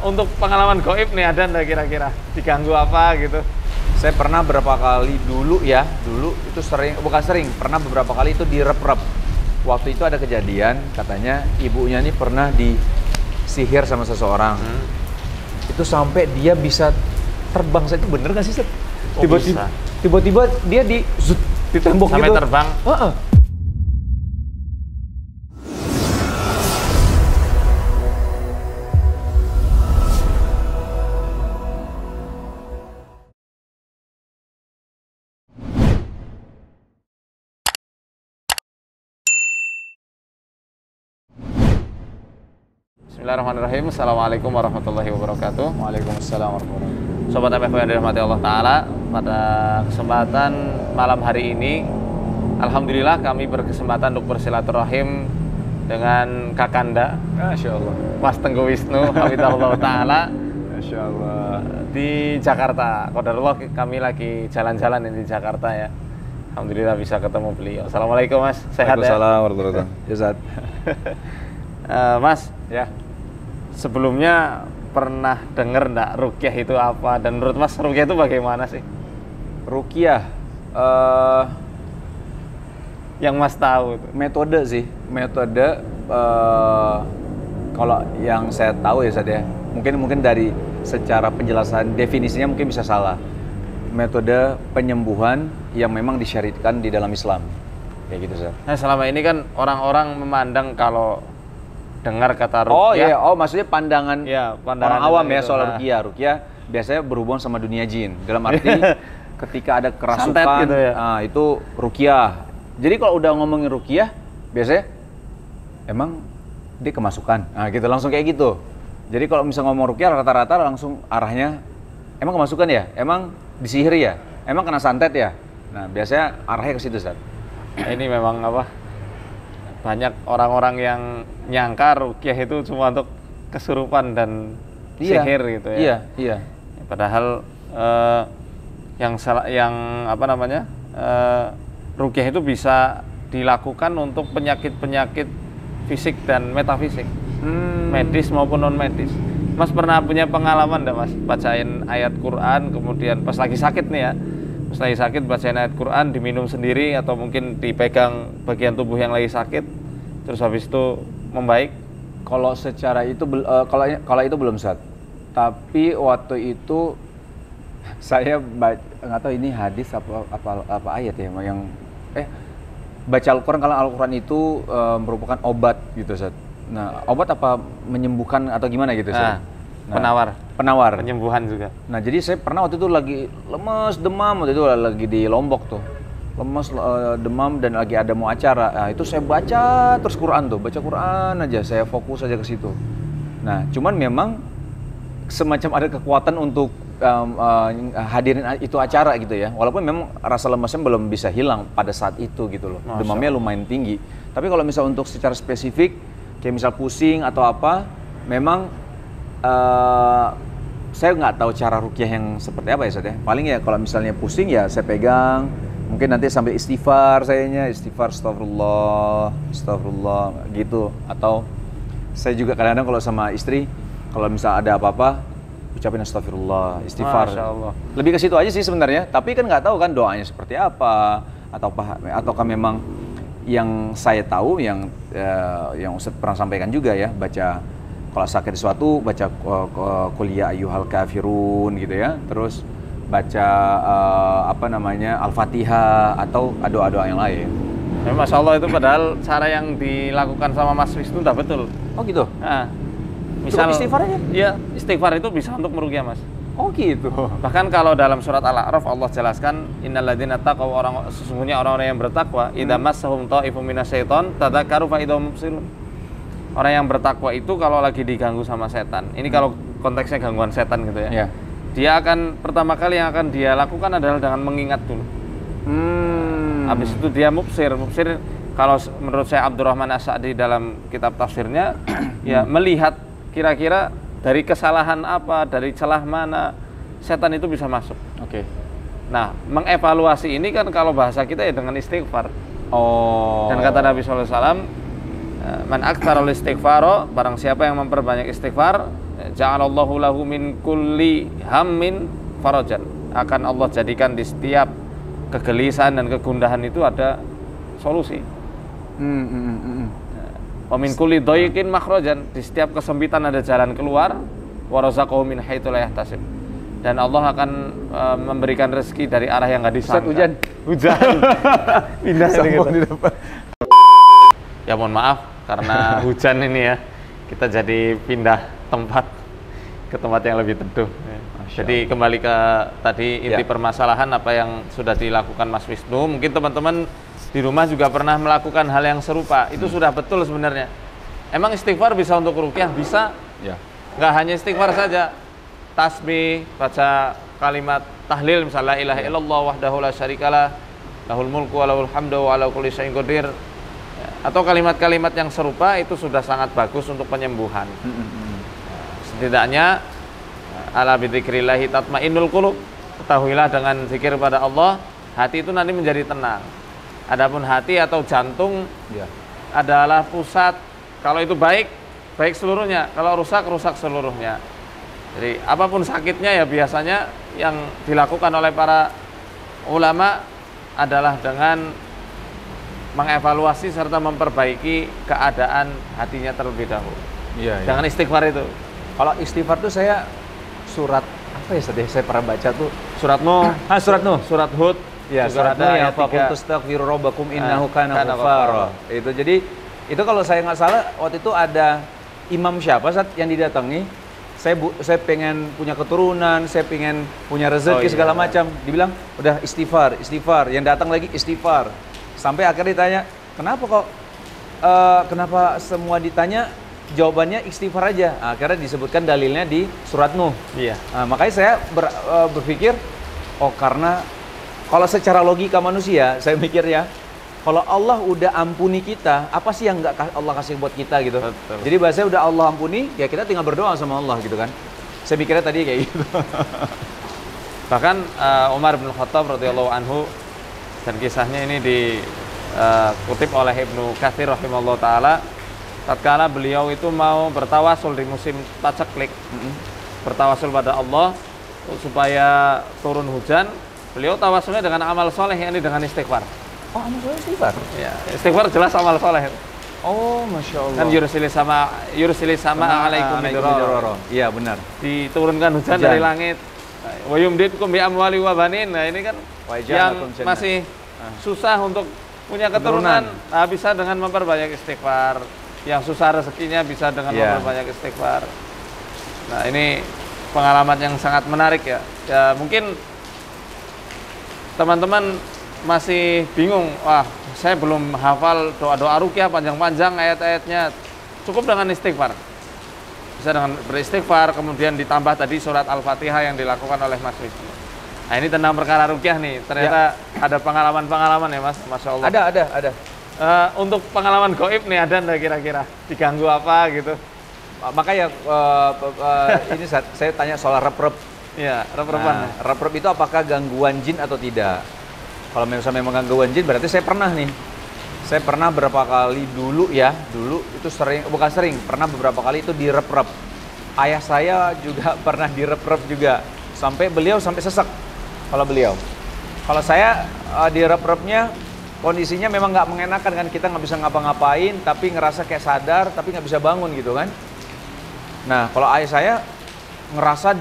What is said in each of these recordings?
Untuk pengalaman goib nih ada nggak kira-kira? Diganggu apa gitu? Saya pernah beberapa kali dulu itu bukan sering, pernah beberapa kali itu direp-rep. Waktu itu ada kejadian, katanya ibunya ini pernah disihir sama seseorang. Itu sampai dia bisa terbang. Saya itu bener nggak sih, Set? Tiba-tiba dia di tembok sampai gitu. Terbang. Bismillahirrahmanirrahim. Assalamualaikum warahmatullahi wabarakatuh. Waalaikumsalam warahmatullahi wabarakatuh. Sobat MFW yang dirahmati Allah Ta'ala, pada kesempatan malam hari ini alhamdulillah kami berkesempatan untuk bersilaturahim dengan Kakanda, Masya Allah, Mas Tengku Wisnu Hafizahullah Ta'ala, Masya Allah, di Jakarta. Qadarullah kami lagi jalan-jalan di Jakarta ya. Alhamdulillah bisa ketemu beliau. Assalamualaikum Mas, sehat ya? Waalaikumsalam warahmatullahi wabarakatuh. Ya, Zat. Mas, Ya. sebelumnya pernah dengar enggak ruqyah itu apa? Dan menurut Mas ruqyah itu bagaimana sih? Ruqyah, Yang Mas tahu itu. metode sih, kalau yang saya tahu ya, Zat ya. Mungkin dari secara penjelasan definisinya mungkin bisa salah. Metode penyembuhan yang memang disyariatkan di dalam Islam, kayak gitu, Zat. Nah, selama ini kan orang-orang memandang kalau dengar kata Oh ruqyah. iya, maksudnya pandangan, Ya, pandangan orang awam ya itu. soal Nah, ruqyah. Ruqyah biasanya berhubungan sama dunia jin. Dalam arti ketika ada kerasukan, Santet gitu ya? itu ruqyah. Jadi kalau udah ngomongin ruqyah, biasanya emang dia kemasukan. Nah, gitu langsung kayak gitu. Jadi kalau misalnya ngomong ruqyah rata-rata langsung arahnya emang kemasukan ya? Emang disihir ya? Emang kena santet ya? Nah, biasanya arahnya ke situ, Ustaz. ini memang apa? Banyak orang-orang yang nyangka ruqyah itu cuma untuk kesurupan dan sihir gitu ya. Iya, iya. Padahal yang apa namanya? Ruqyah itu bisa dilakukan untuk penyakit-penyakit fisik dan metafisik. Medis maupun non medis. Mas pernah punya pengalaman enggak, Mas, bacain ayat Quran kemudian pas lagi sakit nih ya. Pas lagi sakit bacain ayat Quran, diminum sendiri atau mungkin dipegang bagian tubuh yang lagi sakit terus habis itu membaik? Kalau secara itu kalau itu belum, Ustaz. Tapi waktu itu saya nggak tahu ini hadis apa ayat ya yang baca Al-Quran. Kalau Al-Quran itu merupakan obat gitu, Ustaz. Nah, obat apa menyembuhkan atau gimana gitu, Ustaz? Penawar penyembuhan juga. Nah, jadi saya pernah waktu itu lagi lemes, demam, waktu itu lagi di Lombok tuh. Lemes, demam dan lagi ada mau acara. Nah, itu saya baca terus Quran tuh, baca Quran aja, saya fokus aja ke situ. Nah, cuman memang semacam ada kekuatan untuk hadirin itu acara gitu ya. Walaupun memang rasa lemesnya belum bisa hilang pada saat itu gitu loh. Demamnya lumayan tinggi. Tapi kalau misal untuk secara spesifik kayak misal pusing atau apa, memang saya nggak tahu cara ruqyah yang seperti apa ya, Ustaz ya. Paling ya kalau misalnya pusing ya saya pegang, mungkin nanti sambil istighfar astagfirullah gitu. Atau saya juga kadang-kadang kalau sama istri, kalau misal ada apa-apa ucapin astagfirullah, istighfar. Masya Allah. Lebih ke situ aja sih sebenarnya. Tapi kan nggak tahu kan doanya seperti apa, ataukah memang yang saya tahu yang Ustaz pernah sampaikan juga ya, baca kalau sakit sesuatu baca qul ya ayyuhal kafirun gitu ya, terus baca Al-Fatihah atau doa-doa yang lain. Ya, Masya Allah, itu padahal cara yang dilakukan sama Mas Wisnu udah betul. Oh gitu? Nah, misal istighfar aja? Iya, istighfar itu bisa untuk meruqyah, Mas. Oh gitu. Bahkan kalau dalam surat Al-A'raf Allah jelaskan innalladzina taqaw, sesungguhnya orang-orang yang bertakwa idza massahum ta'ifum minasyaiton tadzakkaru fa idhum mubsirun. Orang yang bertakwa itu kalau lagi diganggu sama setan. Ini kalau konteksnya gangguan setan gitu ya. Yeah. Dia akan pertama kali yang akan dia lakukan adalah dengan mengingat dulu. Habis itu dia mubsir kalau menurut saya Abdurrahman As-Sa'di dalam kitab tafsirnya ya melihat kira-kira dari kesalahan apa, dari celah mana setan itu bisa masuk. Oke. Nah, mengevaluasi ini kan kalau bahasa kita ya dengan istighfar. Oh. Dan kata Nabi SAW, man aktsarul istighfaro, barang siapa yang memperbanyak istighfar, ja'alallahu lahu min kulli hammin farajan. Akan Allah jadikan di setiap kegelisahan dan kegundahan itu ada solusi. Wa min kulli dhayqin makhrajan, di setiap kesempitan ada jalan keluar. Wa razaqahu min haitsu la yahtasib. Dan Allah akan memberikan rezeki dari arah yang nggak disangka. Hujan. Pindah Sombong di depan. Ya mohon maaf karena hujan ini ya, kita jadi pindah tempat ke tempat yang lebih teduh. Jadi kembali ke tadi inti permasalahan apa yang sudah dilakukan Mas Wisnu. Mungkin teman-teman di rumah juga pernah melakukan hal yang serupa. Itu sudah betul sebenarnya. Emang istighfar bisa untuk ruqyah? Bisa. Ya. Nggak hanya istighfar saja. Tasbih, baca kalimat tahlil misalnya la ilaha illallah wahdahu la syarikalah lahul mulku wa lahul hamdu wa ala kulli syai'in qadir, atau kalimat-kalimat yang serupa itu sudah sangat bagus untuk penyembuhan. Setidaknya ala bidzikrillahi tatmainnul qulub, ketahuilah dengan zikir pada Allah hati itu nanti menjadi tenang. Adapun hati atau jantung adalah pusat, kalau itu baik seluruhnya, kalau rusak seluruhnya. Jadi apapun sakitnya ya biasanya yang dilakukan oleh para ulama adalah dengan mengevaluasi serta memperbaiki keadaan hatinya terlebih dahulu. Jangan istighfar itu. Kalau istighfar tuh saya surat apa ya tadi saya pernah baca tuh, surat Nuh, surat Nuh, surat Hud. Ya, surat Nuh yang faqul tastaghfiru rabbakum innahu kana ghaffara. Itu jadi itu kalau saya nggak salah waktu itu ada imam siapa saat yang didatangi, saya pengen punya keturunan, saya pengen punya rezeki segala macam. Dibilang udah istighfar. Yang datang lagi istighfar. Sampai akhirnya ditanya, kenapa semua ditanya jawabannya istighfar aja? Akhirnya disebutkan dalilnya di surat Nuh. Makanya saya berpikir, karena kalau secara logika manusia, saya mikir ya, kalau Allah udah ampuni kita, apa sih yang nggak Allah kasih buat kita gitu? Betul. Jadi bahasanya udah Allah ampuni, ya kita tinggal berdoa sama Allah gitu kan? Saya mikirnya tadi kayak gitu. Bahkan Umar bin Khattab radhiyallahu anhu, dan kisahnya ini dikutip oleh Ibnu Katsir rahimahullah taala, tatkala beliau itu mau bertawasul di musim paceklik, bertawasul pada Allah supaya turun hujan, beliau tawasulnya dengan amal soleh, yakni dengan istighfar. Oh, amal soleh istighfar? Ya, istighfar jelas amal soleh. Oh, Masya Allah. Kan yursilis sama alaikum midrara. Iya, benar. Diturunkan hujan dari langit. Wa yumditkum bi amwali wa banin. Nah, ini kan yang masih susah untuk punya keturunan. Nah, bisa dengan memperbanyak istighfar. Yang susah rezekinya bisa dengan memperbanyak istighfar. Nah, ini pengalaman yang sangat menarik ya. Ya, mungkin teman-teman masih bingung, saya belum hafal doa-doa ruqyah panjang-panjang ayat-ayatnya. Cukup dengan istighfar. Bisa dengan beristighfar, kemudian ditambah tadi surat Al-Fatihah yang dilakukan oleh Mas Wisnu. Nah, ini tentang perkara ruqyah nih. Ternyata ada pengalaman-pengalaman ya Mas, Masya Allah. Ada. Untuk pengalaman gaib nih ada nggak kira-kira? Diganggu apa gitu? Makanya ini saya tanya soal rep-rep. Iya, rep-repan. Rep-rep itu apakah gangguan jin atau tidak? Kalau misalnya memang gangguan jin, berarti saya pernah nih. Saya pernah beberapa kali dulu itu pernah beberapa kali itu direp-rep. Ayah saya juga pernah direp-rep juga. Beliau sampai sesak kalau beliau. Kalau saya direp-repnya kondisinya memang nggak mengenakan kan, kita nggak bisa ngapa-ngapain, tapi ngerasa kayak sadar, tapi nggak bisa bangun gitu kan. Nah, kalau ayah saya ngerasa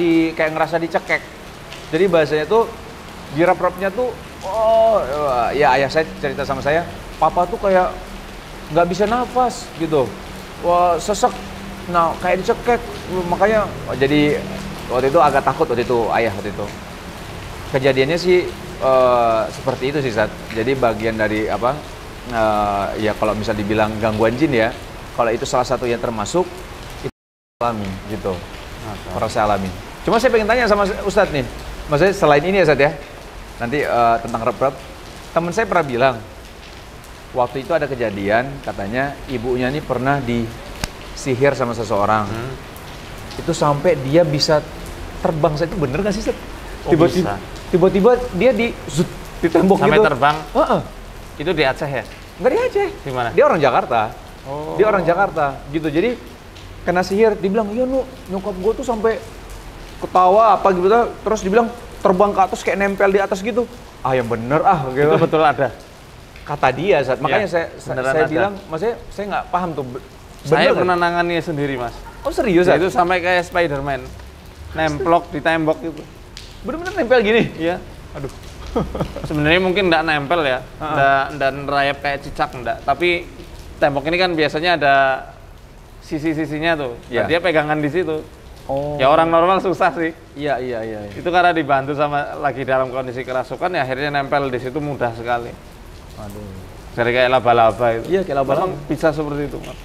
dicekek. Jadi bahasanya tuh direp-repnya tuh, ya ayah saya cerita sama saya, papa tuh kayak nggak bisa nafas gitu, sesek, nah kayak dicekek, makanya jadi waktu itu agak takut ayah waktu itu. Kejadiannya sih seperti itu sih Sat. Jadi bagian dari ya kalau misal dibilang gangguan jin ya, kalau itu salah satu yang termasuk itu alami gitu, orang saya alami. Cuma saya pengen tanya sama Ustadz nih, maksudnya selain ini ya Sat ya, nanti tentang rep-rep, teman saya pernah bilang waktu itu ada kejadian, katanya ibunya ini pernah disihir sama seseorang. Itu sampai dia bisa terbang. Itu bener gak sih Sat? Tiba-tiba dia di tembok sampai gitu. Terbang. Itu di Aceh ya? Enggak di Aceh. Di mana? Dia orang Jakarta. Dia orang Jakarta gitu. Jadi kena sihir, dibilang, iya nu, nyokap gue tuh sampai ketawa apa gitu, terus dibilang terbang ke atas kayak nempel di atas gitu. Ah yang bener gitu. Itu betul ada. Kata dia, makanya Ya, saya bilang, maksudnya saya nggak paham tuh. Saya pernah nangannya sendiri, Mas. Oh serius Ya, itu sampai kayak Spider-Man, nemplok di tembok gitu. Bener-bener nempel gini? Iya. Aduh. Sebenarnya mungkin nggak nempel ya, nggak nerayap kayak cicak nggak. Tapi tembok ini kan biasanya ada sisi-sisinya tuh. Iya. Dia pegangan di situ. Oh. Ya orang normal susah sih. Iya. Itu karena dibantu sama lagi dalam kondisi kerasukan ya akhirnya nempel di situ mudah sekali. Aduh. Jadi kayak laba-laba itu. Iya, kayak laba-laba. Memang bisa seperti itu, Mas.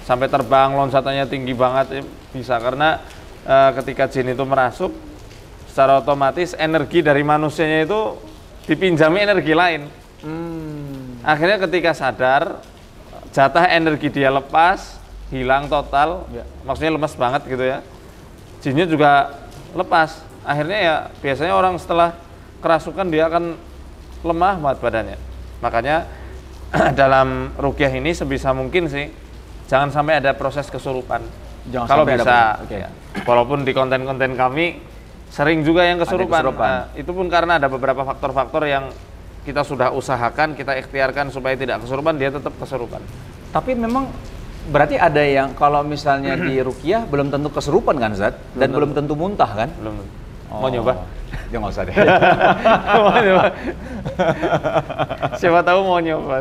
Sampai terbang, loncatannya tinggi banget ya, bisa karena ketika jin itu merasuk secara otomatis energi dari manusianya itu dipinjami energi lain. Akhirnya ketika sadar jatah energi dia lepas, hilang total, ya. Maksudnya lemas banget gitu ya. Jinnya juga lepas. Akhirnya ya biasanya orang setelah kerasukan dia akan lemah banget badannya. Makanya dalam ruqyah ini sebisa mungkin sih jangan sampai ada proses kesurupan. Jangan kalau sampai bisa, okay. Ya. Walaupun di konten-konten kami sering juga yang kesurupan. Itu pun karena ada beberapa faktor-faktor yang kita sudah usahakan, kita ikhtiarkan supaya tidak kesurupan, dia tetap kesurupan. Tapi memang berarti ada yang kalau misalnya di ruqyah belum tentu kesurupan kan Zat? Dan belum tentu muntah kan? Belum. Mau nyoba? Ya nggak usah deh. Mau nyoba. Siapa tahu mau nyoba.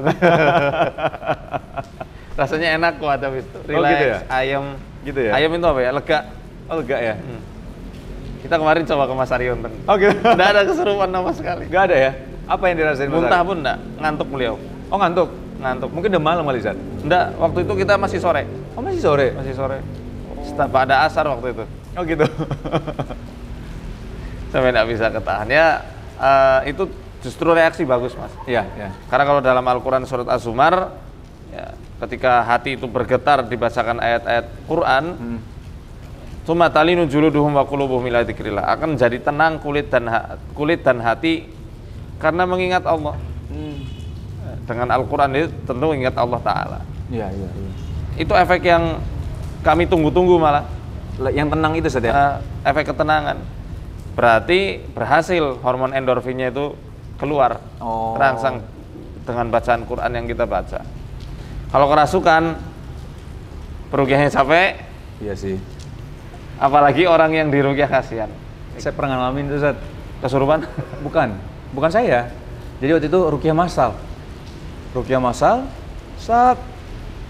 Rasanya enak kok tapi itu. Relax, gitu ya? ayam. Gitu ya? Ayam itu apa ya? Lega. Oh lega ya? Kita kemarin coba ke Mas Aryo. Oh gitu? Nggak ada kesurupan sama sekali. Nggak ada ya? Apa yang dirasain Mas Muntah Aryo? pun enggak, ngantuk beliau. Oh ngantuk? Ngantuk. Mungkin udah malam kali Zat? Enggak, waktu itu kita masih sore. Oh masih sore? Masih sore. Setelah ada asar waktu itu. Oh gitu? Sampai nggak bisa ketahan. Ya, itu justru reaksi bagus, Mas. Iya, iya. Karena kalau dalam Al-Quran surat Az-Zumar, ya, ketika hati itu bergetar dibacakan ayat-ayat Quran, tsumma talinu juluduhum wa qulubuhum ila dzikrillah, akan jadi tenang kulit dan hati karena mengingat Allah. Dengan Al-Quran itu tentu ingat Allah Ta'ala. Iya. Itu efek yang kami tunggu-tunggu malah. Yang tenang itu saja? Efek ketenangan. Berarti berhasil hormon endorfinnya itu keluar, terangsang dengan bacaan Quran yang kita baca. Kalau kerasukan, perugiannya capek. Iya sih. Apalagi orang yang diruqyah kasihan. Saya pernah ngalamin itu Zat. Kesurupan? Bukan saya. Jadi waktu itu ruqyah massal. Ruqyah massal,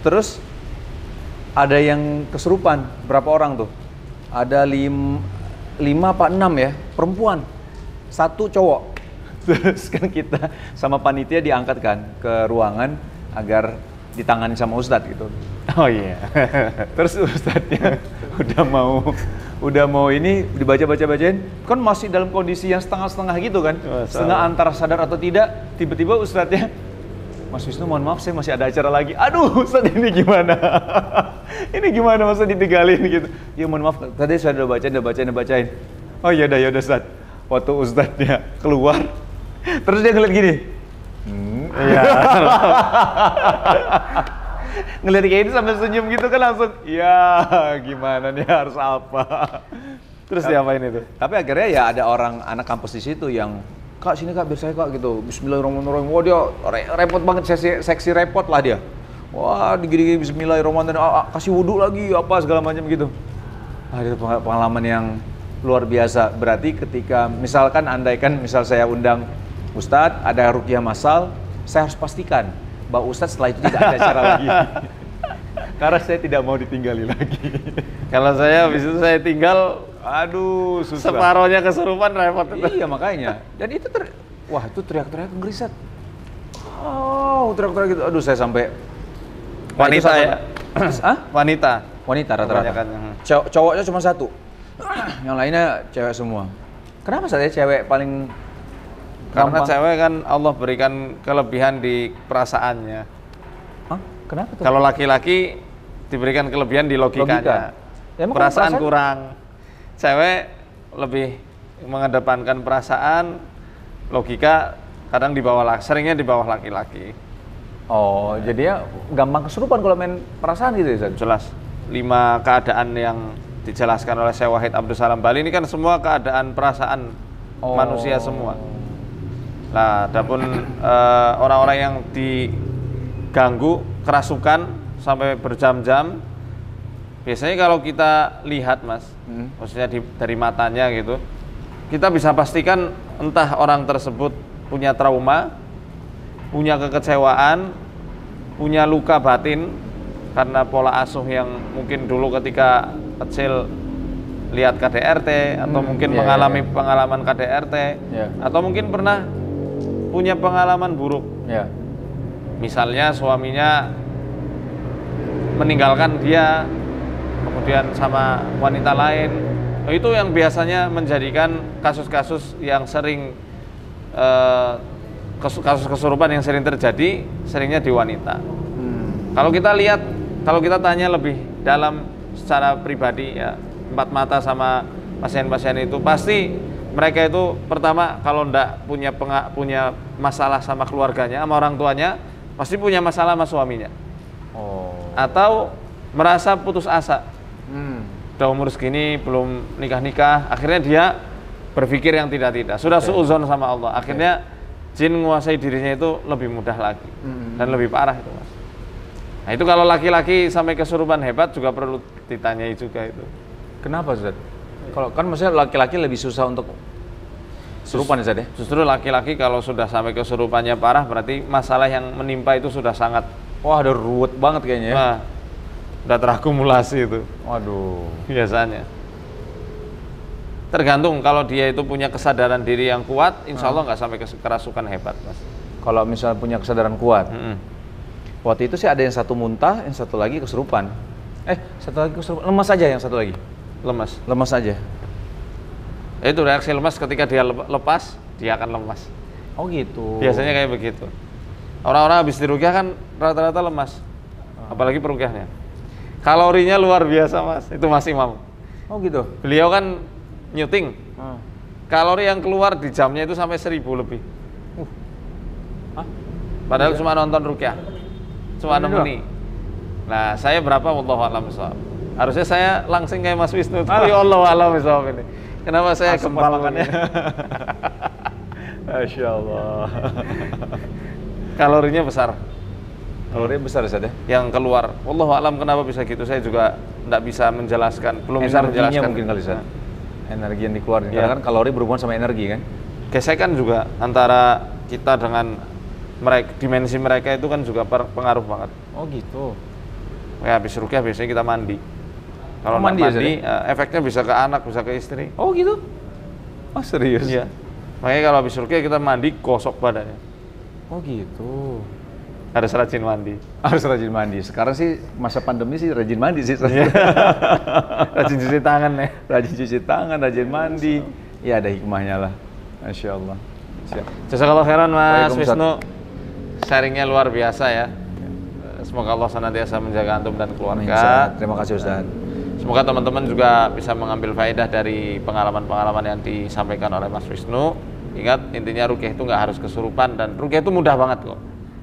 terus ada yang kesurupan. Berapa orang tuh? Ada 5 apa 6 ya, perempuan. 1 cowok. Terus kan kita sama panitia diangkat kan ke ruangan agar ditangani sama ustadz gitu. Oh iya. Terus ustadznya udah mau ini dibacain, kan masih dalam kondisi yang setengah-setengah gitu kan. Setengah antara sadar atau tidak, tiba-tiba ustadznya, Mas Wisnu mohon maaf saya masih ada acara lagi. Aduh Ustadz ini gimana? Ini gimana masa ditinggalin gitu? Ya mohon maaf, tadi saya udah bacain. Oh iya dah Ustadz. Waktu Ustadznya keluar, terus dia ngeliat gini. Iya. Ngeliat kayak ini sambil senyum gitu kan langsung, ya gimana nih harus apa? Terus diapain itu? Tapi akhirnya ya ada orang anak kampus di situ yang, Kak sini Kak biar saya Kak gitu. Bismillahirrahmanirrahim. Wah dia repot banget, seksi repot lah dia. Wah digini-gini Bismillahirrahmanirrahim. Kasih wudhu lagi apa segala macam gitu. Itu pengalaman yang luar biasa. Berarti ketika misalkan andaikan misal saya undang Ustadz ada ruqyah massal, saya harus pastikan bahwa Ustadz setelah itu tidak ada acara lagi. Karena saya tidak mau ditinggali lagi. Kalau saya habis itu saya tinggal, aduh susah. Separohnya kesurupan repot itu. Iya makanya. Dan itu wah itu teriak-teriak ngeriset. Oh teriak-teriak gitu. Aduh saya sampai wanita ya. Wanita. Wanita rata-rata. Cowoknya cuma 1. Yang lainnya cewek semua. Kenapa saya cewek paling Karena gampang? cewek kan Allah berikan kelebihan di perasaannya. Hah? Kenapa tuh? Kalau laki-laki diberikan kelebihan di logikanya. Ya, perasaan kurang. Cewek lebih mengedepankan perasaan, logika kadang seringnya di bawah laki-laki. Oh, jadi ya gampang kesurupan kalau main perasaan gitu ya, Zat? Jelas. 5 keadaan yang dijelaskan oleh Syekh Wahid Abdul Salam Bali ini kan semua keadaan perasaan manusia semua. Nah, adapun orang-orang yang diganggu kerasukan sampai berjam-jam, biasanya kalau kita lihat Mas, maksudnya dari matanya gitu, kita bisa pastikan entah orang tersebut punya trauma, punya kekecewaan, punya luka batin karena pola asuh yang mungkin dulu ketika kecil lihat KDRT atau mungkin mengalami pengalaman KDRT atau mungkin pernah punya pengalaman buruk. Misalnya suaminya meninggalkan dia kemudian sama wanita lain. Itu yang biasanya menjadikan kasus-kasus yang sering kasus kesurupan yang sering terjadi, seringnya di wanita. Kalau kita lihat, kalau kita tanya lebih dalam secara pribadi ya, empat mata sama pasien-pasien itu pasti mereka itu pertama kalau ndak punya masalah sama keluarganya, sama orang tuanya, pasti punya masalah sama suaminya. Atau merasa putus asa. Udah umur segini belum nikah-nikah, akhirnya dia berpikir yang tidak-tidak. Sudah suudzon sama Allah. Akhirnya jin menguasai dirinya itu lebih mudah lagi dan lebih parah itu Mas. Nah itu kalau laki-laki sampai kesurupan hebat juga perlu ditanyai juga itu. Kenapa Ustaz? Kalau kan maksudnya laki-laki lebih susah untuk kesurupan Ustaz ya? Justru laki-laki kalau sudah sampai kesurupannya parah berarti masalah yang menimpa itu sudah sangat ada ruwet banget kayaknya ya. Nah, udah terakumulasi itu. Waduh. Biasanya. Tergantung kalau dia itu punya kesadaran diri yang kuat, insya Allah nggak sampai kerasukan hebat Mas. Kalau misalnya punya kesadaran kuat. Waktu itu sih ada yang satu muntah, yang satu lagi kesurupan. Satu lagi kesurupan, lemas aja yang satu lagi. Lemas aja. Itu reaksi lemas ketika dia lepas, dia akan lemas. Oh gitu. Biasanya kayak begitu. Orang-orang habis diruqyah kan rata-rata lemas. Apalagi peruqyahnya. Kalorinya luar biasa Mas, itu Mas Imam. Oh gitu. Beliau kan nyuting. Kalori yang keluar di jamnya itu sampai 1000 lebih. Padahal cuma nonton ruqyah. Cuma nemeni. Nah, saya berapa wallahu a'lam bishawab. Harusnya saya langsung kayak Mas Wisnu. Tapi wallahu a'lam bishawab ini. Kenapa saya kepalakannya? Masya Allah. Kalorinya besar. Kalorinya besar Ustaz ya? Yang keluar. Wallahu a'lam kenapa bisa gitu. Saya juga enggak bisa menjelaskan. Belum bisa menjelaskan. Mungkin kali Ustaz. Energi yang dikeluarin. Karena kan kalori berhubungan sama energi kan? Gesekan juga antara kita dengan mereka, dimensi mereka itu kan juga pengaruh banget. Oh gitu. Ya habis ruqyah biasanya kita mandi. Kalau mandi efeknya bisa ke anak, bisa ke istri. Oh gitu? Oh serius? Iya. Makanya kalau habis ruqyah kita mandi, gosok badannya. Oh gitu. Harus rajin mandi. Harus rajin mandi. Sekarang sih masa pandemi sih rajin mandi sih. Rajin cuci tangan ya. Rajin cuci tangan, rajin mandi. Ya ada hikmahnya lah. Masya Allah. Siap. Jazakallahu khairan Mas Wisnu. Sharingnya luar biasa ya. Semoga Allah senantiasa menjaga antum dan keluarga. Terima kasih Ustaz. Semoga teman-teman juga bisa mengambil faedah dari pengalaman-pengalaman yang disampaikan oleh Mas Wisnu. Ingat, intinya ruqyah itu nggak harus kesurupan dan ruqyah itu mudah banget kok.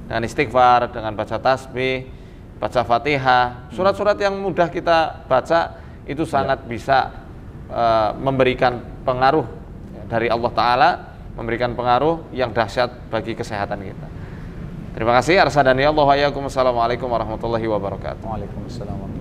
Dengan istighfar, dengan baca tasbih, baca Fatihah, surat-surat yang mudah kita baca itu sangat bisa memberikan pengaruh dari Allah Ta'ala, memberikan pengaruh yang dahsyat bagi kesehatan kita. Terima kasih. Arsadani Allah wa iyyakum. Assalamualaikum warahmatullahi wabarakatuh. Waalaikumsalam.